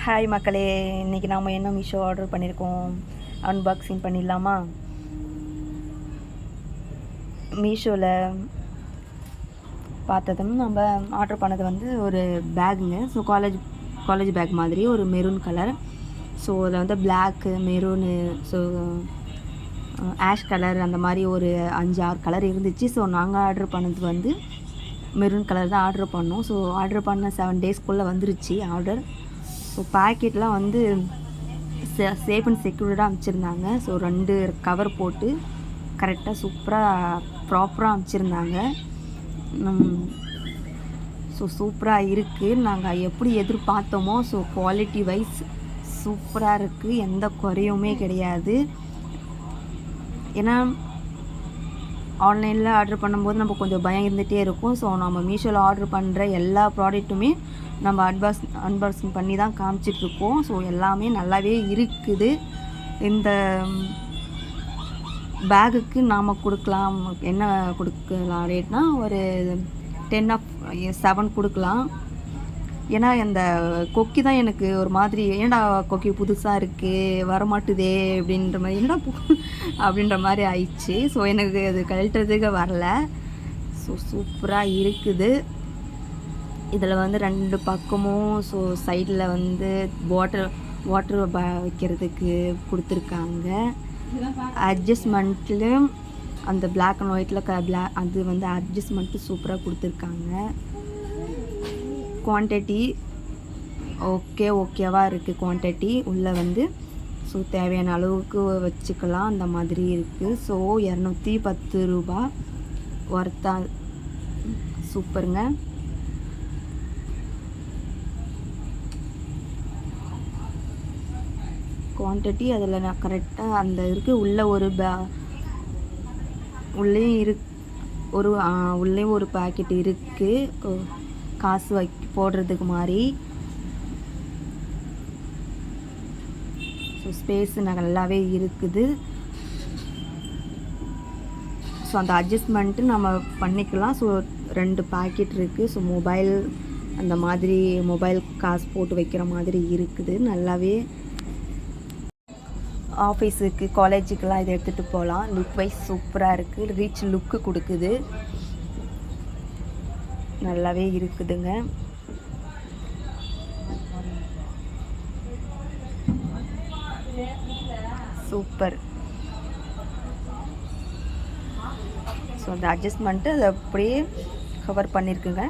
Hi மக்களே, இன்றைக்கி நாம் என்ன மீஷோ ஆர்டர் பண்ணியிருக்கோம், அன்பாக்சிங் பண்ணிடலாமா? மீஷோவில் பார்த்ததும் நம்ம ஆர்டர் பண்ணது வந்து ஒரு பேக்குங்க. ஸோ காலேஜ் பேக் மாதிரி ஒரு மெரூன் கலர். ஸோ அதில் வந்து black, maroon, so ash colour, அந்த மாதிரி ஒரு 5-6 கலர் இருந்துச்சு. ஸோ நாங்கள் ஆர்டர் பண்ணது வந்து மெரூன் கலர் தான் ஆர்டர் பண்ணோம். ஸோ ஆர்டர் பண்ண 7 டேஸ்க்குள்ளே வந்துருச்சு ஆர்டர். ஸோ பேக்கெட்லாம் வந்து சேஃப் அண்ட் செக்யூர்டாக அனுப்பிச்சிருந்தாங்க. ஸோ 2 கவர் போட்டு கரெக்டாக சூப்பராக ப்ராப்பராக அனுப்பிச்சிருந்தாங்க. ஸோ சூப்பராக இருக்குது. நாங்கள் எப்படி எதிர்பார்த்தோமோ ஸோ குவாலிட்டி வைஸ் சூப்பராக இருக்குது, எந்த குறையுமே கிடையாது. ஏன்னா ஆன்லைனில் ஆர்டர் பண்ணும்போது நம்ம கொஞ்சம் பயம் இருந்துகிட்டே இருக்கும். ஸோ நம்ம மீஷோவில் ஆர்டர் பண்ணுற எல்லா ப்ராடக்ட்டுமே நம்ம அன்பாக்சிங் பண்ணி தான் காமிச்சிட்ருக்கோம். ஸோ எல்லாமே நல்லாவே இருக்குது. இந்த பேகுக்கு நாம் கொடுக்கலாம், என்ன கொடுக்கலாம் ரேட்னா ஒரு 10/7 கொடுக்கலாம். ஏன்னா இந்த கொக்கி தான் எனக்கு ஒரு மாதிரி, ஏன்டா கொக்கி புதுசாக இருக்குது வரமாட்டுதே அப்படின்ற மாதிரி, என்னடா அப்படின்ற மாதிரி ஆயிடுச்சு. ஸோ எனக்கு அது கழட்டுறதுக்கு வரல. ஸோ சூப்பராக இருக்குது. இதில் வந்து 2 பக்கமும் ஸோ சைடில் வந்து வாட்டர் வைக்கிறதுக்கு கொடுத்துருக்காங்க. அட்ஜஸ்ட்மெண்ட்லேயும் அந்த பிளாக் அண்ட் ஒயிட்டில் அது வந்து அட்ஜஸ்ட்மெண்ட்டு சூப்பராக கொடுத்துருக்காங்க. குவான்டிட்டி ஓகேவாக இருக்குது. குவான்டிட்டி உள்ளே வந்து ஸோ தேவையான அளவுக்கு வச்சுக்கலாம், அந்த மாதிரி இருக்குது. ஸோ 210 ரூபா ஒர்த்தா, சூப்பருங்க. குவான்டிட்டி அதில் நான் கரெக்டாக அந்த இருக்குது. உள்ளே ஒரு உள்ளேயும் ஒரு பேக்கெட் இருக்குது, காசு போடுறதுக்கு மாதிரி. ஸோ ஸ்பேஸ் நல்லாவே இருக்குது. ஸோ அந்த அட்ஜஸ்ட்மெண்ட்டு நம்ம பண்ணிக்கலாம். ஸோ 2 பேக்கெட் இருக்குது. ஸோ மொபைல் அந்த மாதிரி மொபைல் காசு போட்டு வைக்கிற மாதிரி இருக்குது. நல்லாவே ஆஃபீஸுக்கு, காலேஜுக்கெலாம் இதை எடுத்துகிட்டு போகலாம். லுக் வைஸ் சூப்பராக இருக்குது. ரிச் லுக்கு கொடுக்குது, நல்லாவே இருக்குதுங்க. சூப்பர். ஸோ அந்த அட்ஜஸ்ட்மெண்ட்டு அதை அப்படியே கவர் பண்ணியிருக்குங்க.